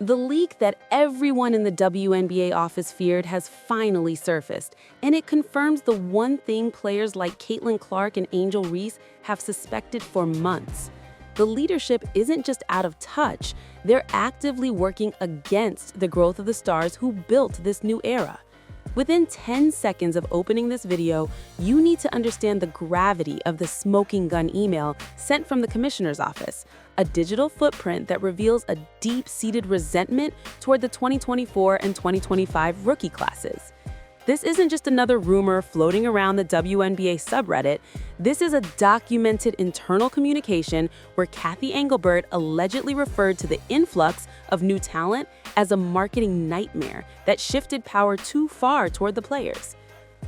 The leak that everyone in the WNBA office feared has finally surfaced, and it confirms the one thing players like Caitlin Clark and Angel Reese have suspected for months. The leadership isn't just out of touch, they're actively working against the growth of the stars who built this new era. Within 10 seconds of opening this video, you need to understand the gravity of the smoking gun email sent from the commissioner's office, a digital footprint that reveals a deep-seated resentment toward the 2024 and 2025 rookie classes. This isn't just another rumor floating around the WNBA subreddit. This is a documented internal communication where Cathy Engelbert allegedly referred to the influx of new talent as a marketing nightmare that shifted power too far toward the players.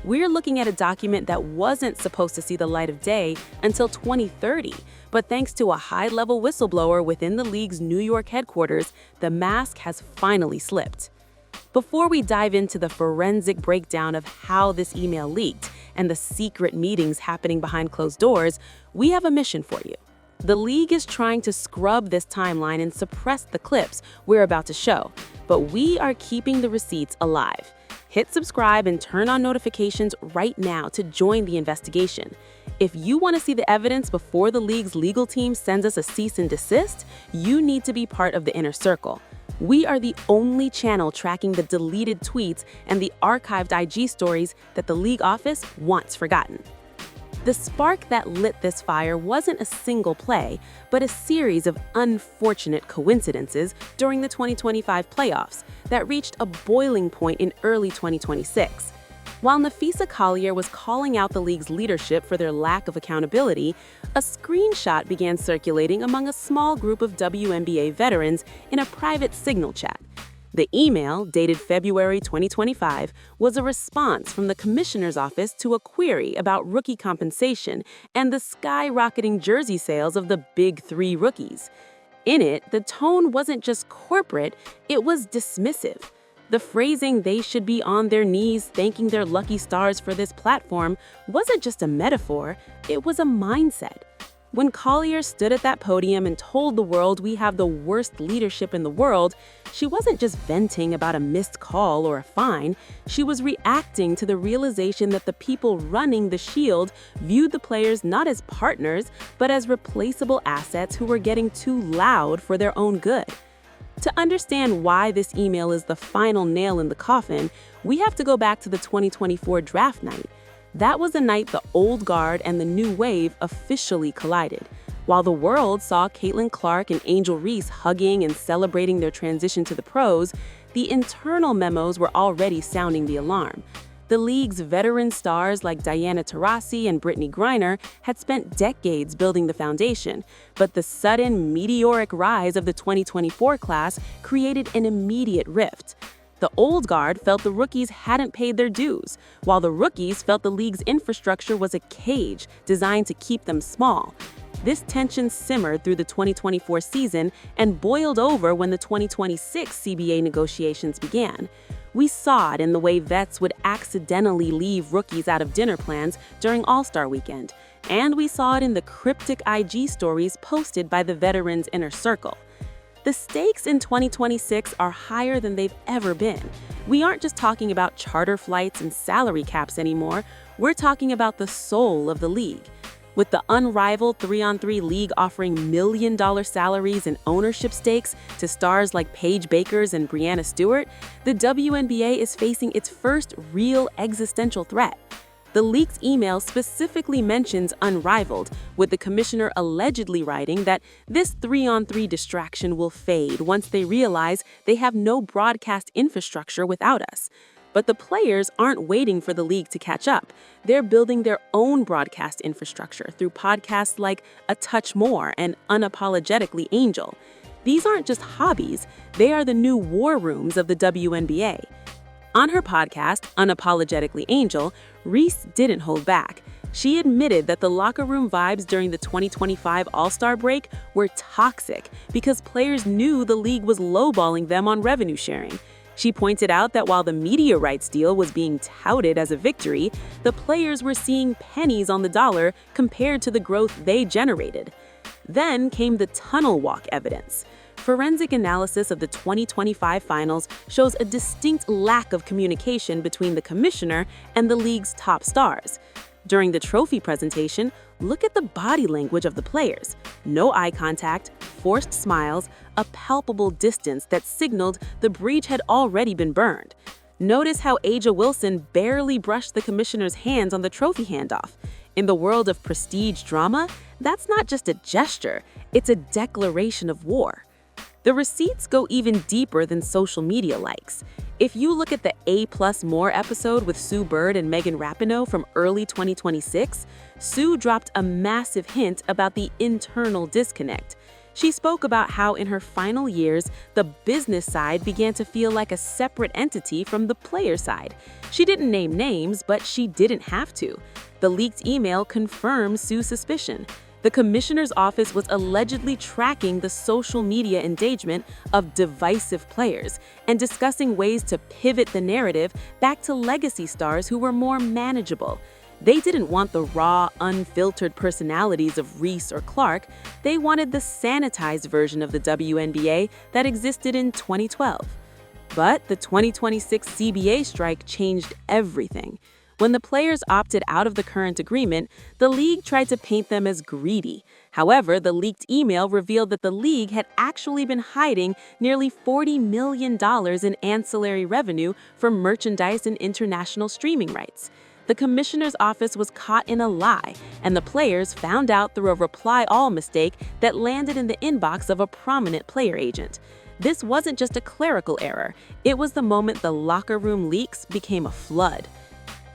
We're looking at a document that wasn't supposed to see the light of day until 2030, but thanks to a high-level whistleblower within the league's New York headquarters, the mask has finally slipped. Before we dive into the forensic breakdown of how this email leaked and the secret meetings happening behind closed doors, we have a mission for you. The league is trying to scrub this timeline and suppress the clips we're about to show, but we are keeping the receipts alive. Hit subscribe and turn on notifications right now to join the investigation. If you want to see the evidence before the league's legal team sends us a cease and desist, you need to be part of the inner circle. We are the only channel tracking the deleted tweets and the archived IG stories that the league office wants forgotten. The spark that lit this fire wasn't a single play, but a series of unfortunate coincidences during the 2025 playoffs that reached a boiling point in early 2026. While Napheesa Collier was calling out the league's leadership for their lack of accountability, a screenshot began circulating among a small group of WNBA veterans in a private Signal chat. The email, dated February 2025, was a response from the commissioner's office to a query about rookie compensation and the skyrocketing jersey sales of the Big Three rookies. In it, the tone wasn't just corporate, it was dismissive. The phrasing "they should be on their knees thanking their lucky stars for this platform" wasn't just a metaphor, it was a mindset. When Collier stood at that podium and told the world we have the worst leadership in the world, she wasn't just venting about a missed call or a fine, she was reacting to the realization that the people running the Shield viewed the players not as partners, but as replaceable assets who were getting too loud for their own good. To understand why this email is the final nail in the coffin, we have to go back to the 2024 draft night. That was the night the old guard and the new wave officially collided. While the world saw Caitlin Clark and Angel Reese hugging and celebrating their transition to the pros, the internal memos were already sounding the alarm. The league's veteran stars like Diana Taurasi and Brittney Griner had spent decades building the foundation, but the sudden meteoric rise of the 2024 class created an immediate rift. The old guard felt the rookies hadn't paid their dues, while the rookies felt the league's infrastructure was a cage designed to keep them small. This tension simmered through the 2024 season and boiled over when the 2026 CBA negotiations began. We saw it in the way vets would accidentally leave rookies out of dinner plans during All-Star Weekend, and we saw it in the cryptic IG stories posted by the veterans' inner circle. The stakes in 2026 are higher than they've ever been. We aren't just talking about charter flights and salary caps anymore, we're talking about the soul of the league. With the unrivaled 3-on-3 league offering million-dollar salaries and ownership stakes to stars like Paige Bueckers and Breanna Stewart, the WNBA is facing its first real existential threat. The leaked email specifically mentions unrivaled, with the commissioner allegedly writing that this 3-on-3 distraction will fade once they realize they have no broadcast infrastructure without us. But the players aren't waiting for the league to catch up. They're building their own broadcast infrastructure through podcasts like A Touch More and Unapologetically Angel. These aren't just hobbies, they are the new war rooms of the WNBA. On her podcast, Unapologetically Angel, Reese didn't hold back. She admitted that the locker room vibes during the 2025 All-Star break were toxic because players knew the league was lowballing them on revenue sharing. She pointed out that while the media rights deal was being touted as a victory, the players were seeing pennies on the dollar compared to the growth they generated. Then came the tunnel walk evidence. forensic analysis of the 2025 finals shows a distinct lack of communication between the commissioner and the league's top stars. During the trophy presentation, look at the body language of the players. No eye contact, forced smiles, a palpable distance that signaled the breach had already been burned. Notice how A'ja Wilson barely brushed the commissioner's hands on the trophy handoff. In the world of prestige drama, that's not just a gesture, it's a declaration of war. The receipts go even deeper than social media likes. If you look at the A+ More episode with Sue Bird and Megan Rapinoe from early 2026, Sue dropped a massive hint about the internal disconnect. She spoke about how in her final years, the business side began to feel like a separate entity from the player side. She didn't name names, but she didn't have to. The leaked email confirms Sue's suspicion. The commissioner's office was allegedly tracking the social media engagement of divisive players and discussing ways to pivot the narrative back to legacy stars who were more manageable. They didn't want the raw, unfiltered personalities of Reese or Clark. They wanted the sanitized version of the WNBA that existed in 2012. But the 2026 CBA strike changed everything. When the players opted out of the current agreement, the league tried to paint them as greedy. However, the leaked email revealed that the league had actually been hiding nearly $40 million in ancillary revenue from merchandise and international streaming rights. The commissioner's office was caught in a lie, and the players found out through a reply all mistake that landed in the inbox of a prominent player agent. This wasn't just a clerical error, it was the moment the locker room leaks became a flood.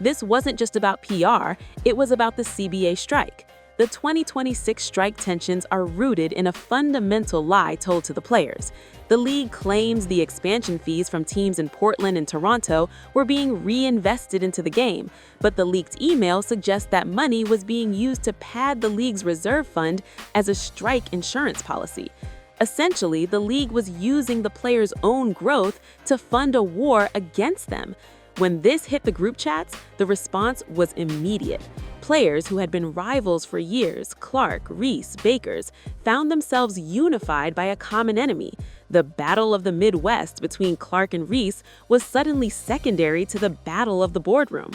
This wasn't just about PR, it was about the CBA strike. The 2026 strike tensions are rooted in a fundamental lie told to the players. The league claims the expansion fees from teams in Portland and Toronto were being reinvested into the game, but the leaked email suggests that money was being used to pad the league's reserve fund as a strike insurance policy. Essentially, the league was using the players' own growth to fund a war against them. When this hit the group chats, the response was immediate. Players who had been rivals for years, Clark, Reese, Bakers, found themselves unified by a common enemy. The battle of the Midwest between Clark and Reese was suddenly secondary to the battle of the boardroom.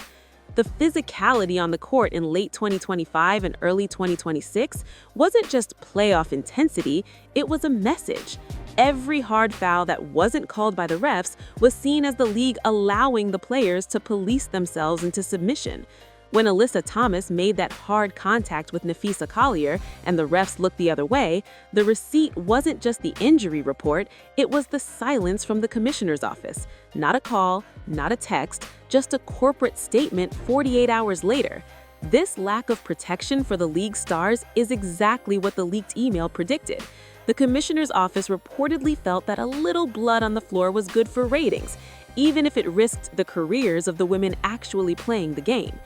The physicality on the court in late 2025 and early 2026 wasn't just playoff intensity, it was a message. Every hard foul that wasn't called by the refs was seen as the league allowing the players to police themselves into submission. When Alyssa Thomas made that hard contact with Napheesa Collier and the refs looked the other way, the receipt wasn't just the injury report, it was the silence from the commissioner's office. Not a call, not a text, just a corporate statement 48 hours later. This lack of protection for the league stars is exactly what the leaked email predicted. The commissioner's office reportedly felt that a little blood on the floor was good for ratings, even if it risked the careers of the women actually playing the game.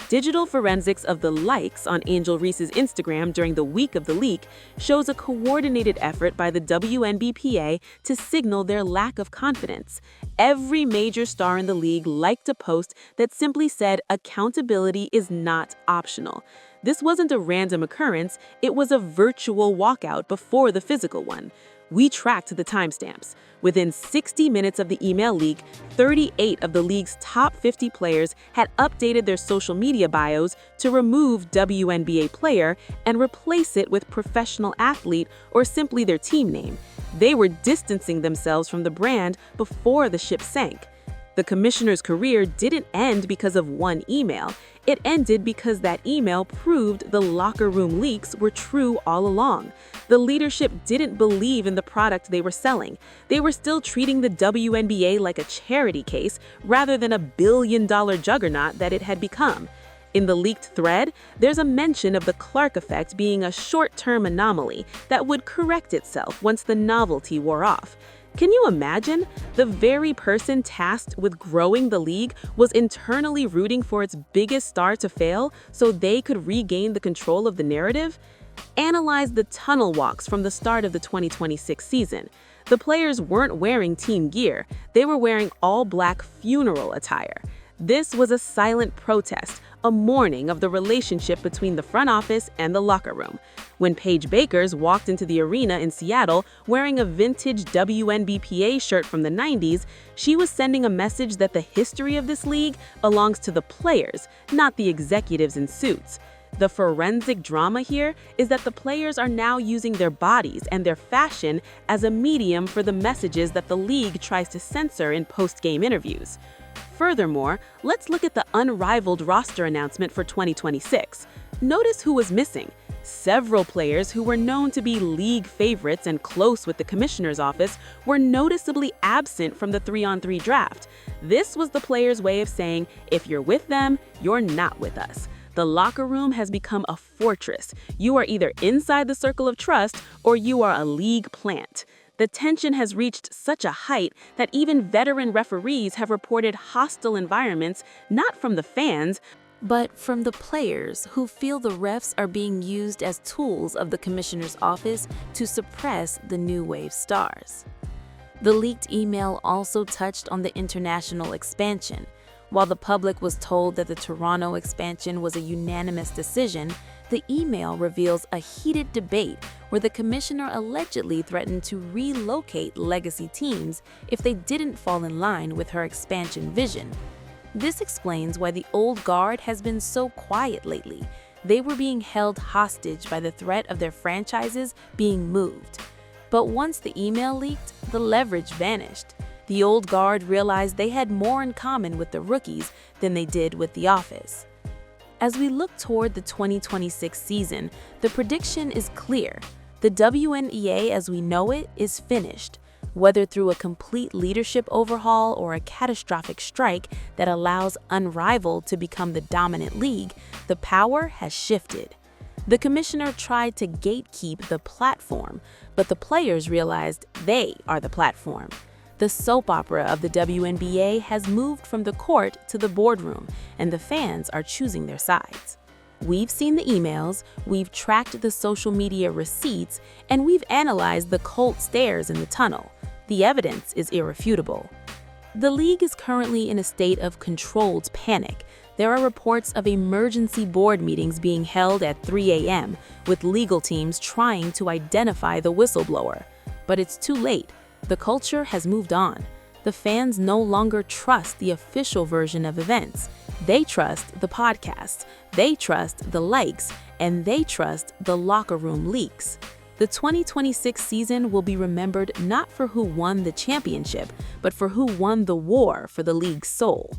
Digital forensics of the likes on Angel Reese's Instagram during the week of the leak shows a coordinated effort by the WNBPA to signal their lack of confidence. Every major star in the league liked a post that simply said accountability is not optional. This wasn't a random occurrence, it was a virtual walkout before the physical one. We tracked the timestamps. Within 60 minutes of the email leak, 38 of the league's top 50 players had updated their social media bios to remove WNBA player and replace it with professional athlete or simply their team name. They were distancing themselves from the brand before the ship sank. The commissioner's career didn't end because of one email. It ended because that email proved the locker room leaks were true all along. The leadership didn't believe in the product they were selling. They were still treating the WNBA like a charity case rather than a billion-dollar juggernaut that it had become. In the leaked thread, there's a mention of the Clark effect being a short-term anomaly that would correct itself once the novelty wore off. Can you imagine? The very person tasked with growing the league was internally rooting for its biggest star to fail so they could regain the control of the narrative? Analyze the tunnel walks from the start of the 2026 season. The players weren't wearing team gear, they were wearing all-black funeral attire. This was a silent protest, a mourning of the relationship between the front office and the locker room. When Paige Bakers walked into the arena in Seattle wearing a vintage WNBPA shirt from the 90s, she was sending a message that the history of this league belongs to the players, not the executives in suits. The forensic drama here is that the players are now using their bodies and their fashion as a medium for the messages that the league tries to censor in post-game interviews. Furthermore, let's look at the unrivaled roster announcement for 2026. Notice who was missing. Several players who were known to be league favorites and close with the commissioner's office were noticeably absent from the 3-on-3 draft. This was the players' way of saying, if you're with them, you're not with us. The locker room has become a fortress. You are either inside the circle of trust or you are a league plant. The tension has reached such a height that even veteran referees have reported hostile environments, not from the fans, but from the players who feel the refs are being used as tools of the commissioner's office to suppress the new wave stars. The leaked email also touched on the international expansion. While the public was told that the Toronto expansion was a unanimous decision, the email reveals a heated debate where the commissioner allegedly threatened to relocate legacy teams if they didn't fall in line with her expansion vision. This explains why the old guard has been so quiet lately. They were being held hostage by the threat of their franchises being moved. But once the email leaked, the leverage vanished. The old guard realized they had more in common with the rookies than they did with the office. As we look toward the 2026 season, the prediction is clear. The WNBA as we know it is finished. Whether through a complete leadership overhaul or a catastrophic strike that allows Unrivaled to become the dominant league, the power has shifted. The commissioner tried to gatekeep the platform, but the players realized they are the platform. The soap opera of the WNBA has moved from the court to the boardroom, and the fans are choosing their sides. We've seen the emails, we've tracked the social media receipts, and we've analyzed the cold stares in the tunnel. The evidence is irrefutable. The league is currently in a state of controlled panic. There are reports of emergency board meetings being held at 3 a.m., with legal teams trying to identify the whistleblower. But it's too late. The culture has moved on. The fans no longer trust the official version of events. They trust the podcast, they trust the likes, and they trust the locker room leaks. The 2026 season will be remembered not for who won the championship, but for who won the war for the league's soul.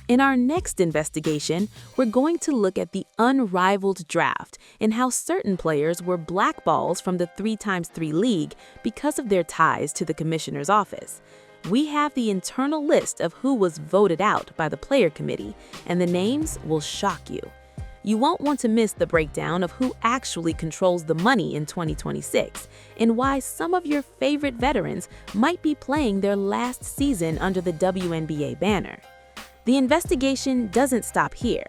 In our next investigation, we're going to look at the unrivaled draft and how certain players were blackballs from the 3x3 league because of their ties to the commissioner's office. We have the internal list of who was voted out by the player committee, and the names will shock you. You won't want to miss the breakdown of who actually controls the money in 2026 and why some of your favorite veterans might be playing their last season under the WNBA banner. The investigation doesn't stop here.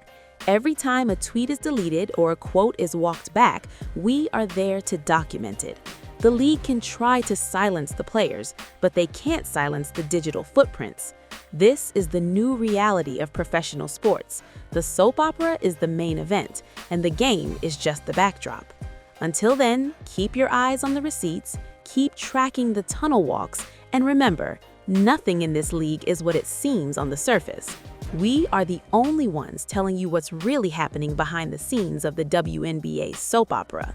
Every time a tweet is deleted or a quote is walked back, we are there to document it. The league can try to silence the players, but they can't silence the digital footprints. This is the new reality of professional sports. The soap opera is the main event, and the game is just the backdrop. Until then, keep your eyes on the receipts, keep tracking the tunnel walks, and remember, nothing in this league is what it seems on the surface. We are the only ones telling you what's really happening behind the scenes of the WNBA soap opera.